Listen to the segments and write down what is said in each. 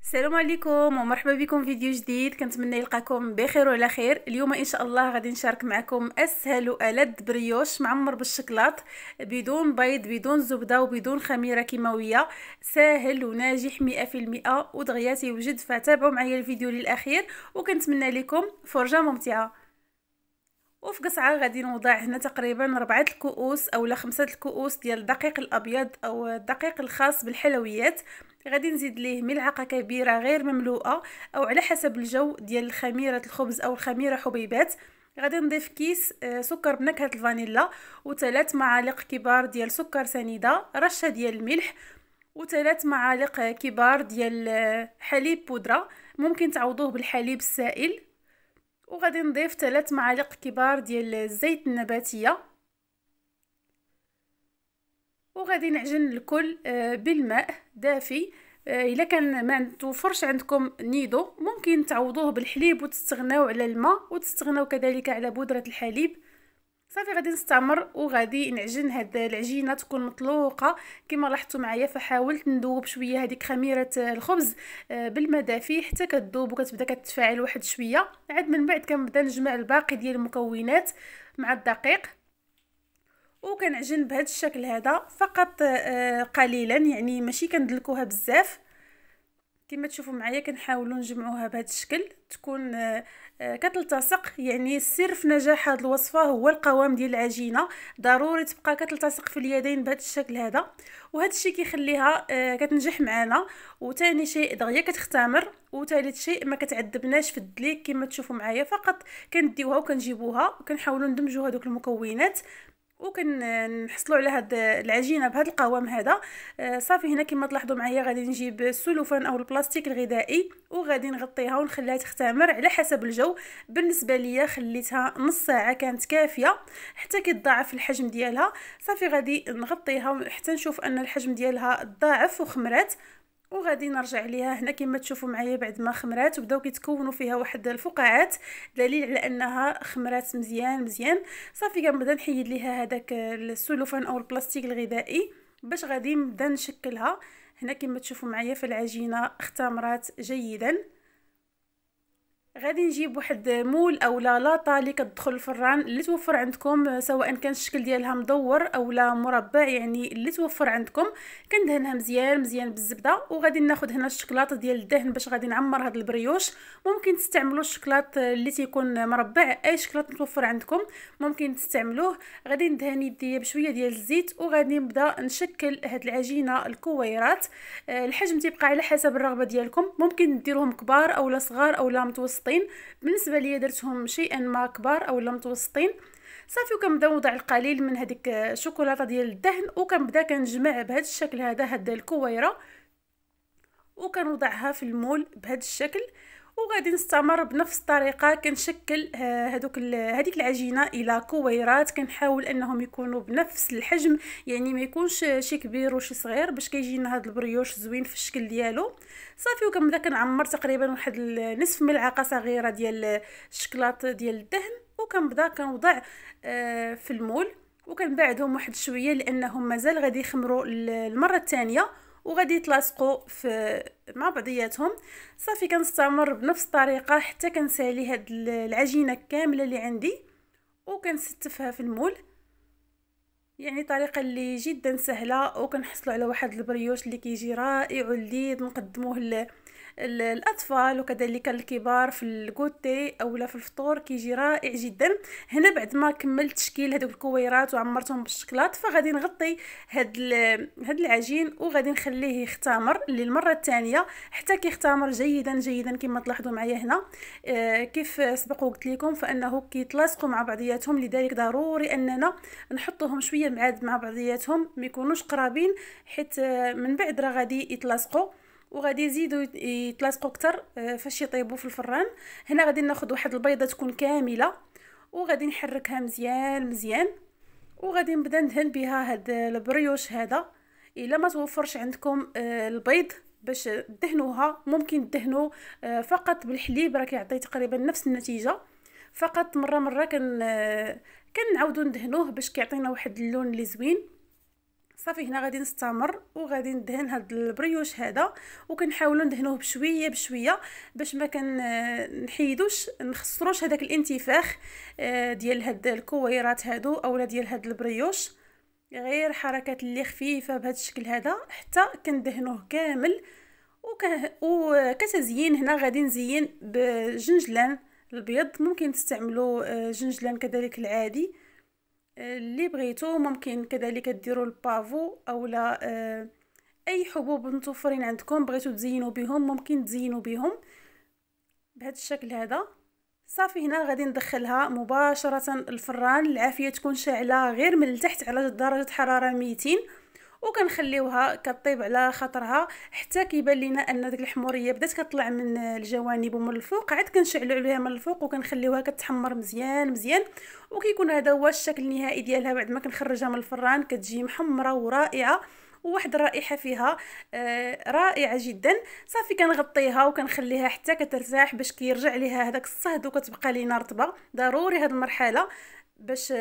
السلام عليكم ومرحبا بكم في فيديو جديد. كنتمنى يلقاكم بخير وعلى خير. اليوم ان شاء الله غادي نشارك معكم اسهل والذ بريوش معمر بالشكلاط بدون بيض بدون زبده وبدون خميره كيماويه. ساهل وناجح 100% ودغيا يوجد، فتابعوا معايا الفيديو للاخير وكنتمنى لكم فرجه ممتعه. وفي قصعه غادي نوضع هنا تقريبا 4 الكؤوس اولا 5 الكؤوس ديال الدقيق الابيض او الدقيق الخاص بالحلويات. غادي نزيد ليه ملعقه كبيره غير مملوءه او على حسب الجو ديال خميره الخبز او الخميره حبيبات. غادي نضيف كيس سكر بنكهه الفانيلا و3 معالق كبار ديال سكر سنيده، رشه ديال الملح و3 معالق كبار ديال حليب بودره، ممكن تعوضوه بالحليب السائل. وغادي نضيف 3 معالق كبار ديال الزيت النباتيه وغادي نعجن الكل بالماء دافي. الا كان ما توفرش عندكم نيدو ممكن تعوضوه بالحليب وتستغناو على الماء وتستغناو كذلك على بودره الحليب. صافي غادي نستعمر وغادي نعجن هاد العجينه تكون مطلوقه كما لاحظتوا معايا. فحاولت ندوب شويه هذيك خميره الخبز بالماء دافي حتى كتذوب وكتبدا كتفاعل واحد شويه. عاد من بعد كنبدا نجمع الباقي ديال المكونات مع الدقيق وكنعجن بهذا الشكل هذا فقط قليلا، يعني ماشي كندلكوها بزاف. كما تشوفوا معايا كنحاولوا نجمعوها بهذا الشكل تكون كتلتصق. يعني السر في نجاح هذه الوصفه هو القوام ديال العجينه، ضروري تبقى كتلتصق في اليدين بهذا الشكل هذا، وهذا الشيء كيخليها كتنجح معنا. وثاني شيء دغيا كتختمر، وثالث شيء ما كتعذبناش في الدليك. كما تشوفوا معايا فقط كنديوها وكنجيبوها وكنحاولوا ندمجوا هذوك المكونات وكنحصلوا على هاد العجينه بهذا القوام هذا. صافي هنا كما تلاحظوا معايا غادي نجيب السلوفان او البلاستيك الغذائي وغادي نغطيها ونخليها تختمر على حسب الجو. بالنسبه ليا خليتها نص ساعه كانت كافيه حتى كيتضاعف الحجم ديالها. صافي غادي نغطيها حتى نشوف ان الحجم ديالها تضاعف وخمرات وغادي نرجع ليها. هنا كما تشوفوا معايا بعد ما خمرات وبداو كيتكونوا فيها واحد الفقاعات دليل على انها خمرات مزيان مزيان. صافي كنبدا نحيد ليها هذاك السلوفان او البلاستيك الغذائي باش غادي نبدا نشكلها. هنا كما تشوفوا معايا في العجينه اختمرات جيدا. غادي نجيب واحد مول اولا لاطه اللي كتدخل الفران اللي توفر عندكم، سواء كان الشكل ديالها مدور اولا مربع، يعني اللي توفر عندكم. كندهنها مزيان مزيان بالزبده وغادي ناخذ هنا الشكلاط ديال الدهن باش غادي نعمر هذا البريوش. ممكن تستعملوا الشكلاط اللي تيكون مربع، اي شكلاط متوفر عندكم ممكن تستعملوه. غادي ندهن يدي بشويه ديال الزيت وغادي نبدا نشكل هاد العجينه الكويرات. الحجم تيبقى على حسب الرغبه ديالكم، ممكن ديروهم كبار اولا صغار اولا متوسطين. بالنسبه لي درتهم شيئا ما كبار اولا متوسطين. صافي وكنبدا نوضع القليل من هذيك الشوكولاته ديال الدهن وكنبدا كنجمع بهذا الشكل هذا الكويره وكنوضعها في المول بهذا الشكل. وغادي نستمر بنفس الطريقه كنشكل هذيك العجينه الى كويرات. كنحاول انهم يكونوا بنفس الحجم، يعني ما يكونش شي كبير وشي صغير باش كيجينا هذا البريوش زوين في الشكل ديالو. صافي وكنبدا كنعمر تقريبا واحد نصف ملعقه صغيره ديال الشكلاط ديال الدهن وكنبدا كنوضع في المول وكنبعدهم واحد شويه لانهم مازال غادي يخمروا المره الثانيه وغادي يتلاصقوا في مع بعضياتهم. صافي كنستمر بنفس الطريقه حتى كنسالي هاد العجينه كامله اللي عندي وكنستفها في المول. يعني طريقه اللي جدا سهله وكنحصلوا على واحد البريوش اللي كيجي رائع ولذيذ نقدموه الاطفال وكذلك الكبار في الكوتي اولا في الفطور كيجي رائع جدا. هنا بعد ما كملت تشكيل هذوك الكويرات وعمرتهم بالشكلاط فغادي نغطي هاد العجين وغادي نخليه يختمر للمره الثانيه حتى كيختمر جيدا جيدا. كما تلاحظوا معايا هنا كيف سبق وقلت لكم فانه كيتلاصقوا مع بعضياتهم، لذلك ضروري اننا نحطوهم شويه بعاد مع بعضياتهم ما يكونوش قرابين حيت من بعد راه غادي يتلاصقوا وغادي يزيدوا يتلاصقوا اكثر فاش يطيبوا في الفران. هنا غادي ناخذ واحد البيضه تكون كامله وغادي نحركها مزيان مزيان وغادي نبدا ندهن بها هذا البريوش هذا. الا ما توفرش عندكم البيض باش تدهنوها ممكن تدهنوا فقط بالحليب، راه كيعطي تقريبا نفس النتيجه. فقط مره كنعاودوا ندهنوه باش كيعطينا واحد اللون اللي زوين. صافي هنا غادي نستمر وغادي ندهن هاد البريوش هذا، وكنحاولوا ندهنوه بشويه بشويه باش ما نحيدوش نخسروش هذاك الانتفاخ ديال هاد الكويرات هادو اولا ديال هاد البريوش. غير حركات اللي خفيفه بهذا الشكل هذا حتى كندهنوه كامل. وكتزيين هنا غادي نزين بجنجلان البيض، ممكن تستعملوا جنجلان كذلك العادي اللي بغيتو. ممكن كذلك ديروا البافو اولا اي حبوب متوفرين عندكم بغيتو تزينوا بهم ممكن تزينوا بهم بهذا الشكل هذا. صافي هنا غادي ندخلها مباشره الفران، العافيه تكون شاعله غير من التحت على درجه حراره 200، وكنخليوها كطيب على خاطرها حتى كيبان لينا ان ديك الحموريه بدات كتطلع من الجوانب ومن الفوق، عاد كنشعلوا عليها من الفوق وكنخليوها كتحمر مزيان مزيان. وكيكون هذا هو الشكل النهائي ديالها بعد ما كنخرجها من الفران. كتجي محمره ورائعه وواحد الرائحه فيها رائعه جدا. صافي كنغطيها وكنخليها حتى كترتاح باش كيرجع ليها هذاك الصهد وكتبقى لينا رطبه. ضروري هذه المرحله باش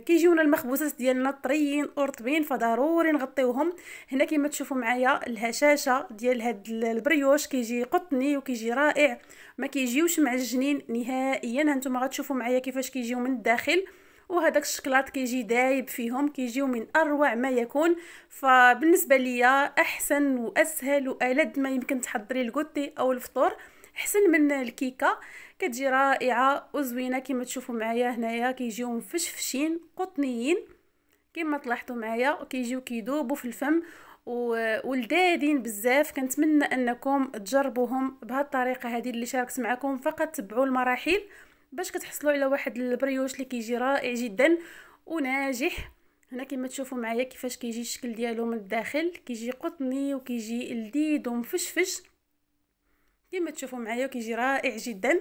كيجيونا المخبوزات ديالنا طريين ورطبين، فضروري نغطيوهم. هنا كما تشوفوا معايا الهشاشه ديال هاد البريوش كيجي قطني وكيجي رائع، ما كيجيوش معجنين نهائيا. هانتوما غتشوفوا معايا كيفاش كيجيو من الداخل، وهذاك الشكلاط كيجي دايب فيهم، كيجيو من اروع ما يكون. فبالنسبه ليا احسن واسهل والذ ما يمكن تحضري الكوتي او الفطور، احسن من الكيكه. كتجي رائعه وزوينه كما تشوفوا معايا. هنايا كيجيو مفشفشين قطنيين كما تلاحظوا معايا، وكيجيو كيذوبوا في الفم ولذاذين بزاف. كنتمنى انكم تجربوهم بهذه الطريقه هذه اللي شاركت معكم. فقط تبعوا المراحل باش كتحصلوا على واحد البريوش اللي كيجي رائع جدا وناجح. هنا كما تشوفوا معايا كيفاش كيجي الشكل ديالو من الداخل، كيجي قطني وكيجي لذيذ ومفشفش كما تشوفوا معايا، وكيجي رائع جدا.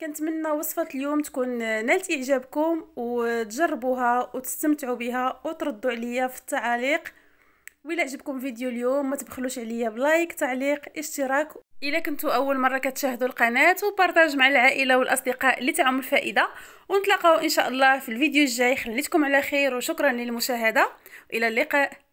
كنتمنى وصفه اليوم تكون نالت اعجابكم وتجربوها وتستمتعوا بها وتردوا عليا في التعاليق. وإلا عجبكم فيديو اليوم ما تبخلوش عليا بلايك، تعليق، اشتراك الا كنتوا اول مره كتشاهدوا القناه، وبارطاج مع العائله والاصدقاء اللي تعم الفائده. ونتلاقاو ان شاء الله في الفيديو الجاي. خليتكم على خير وشكرا للمشاهده والى اللقاء.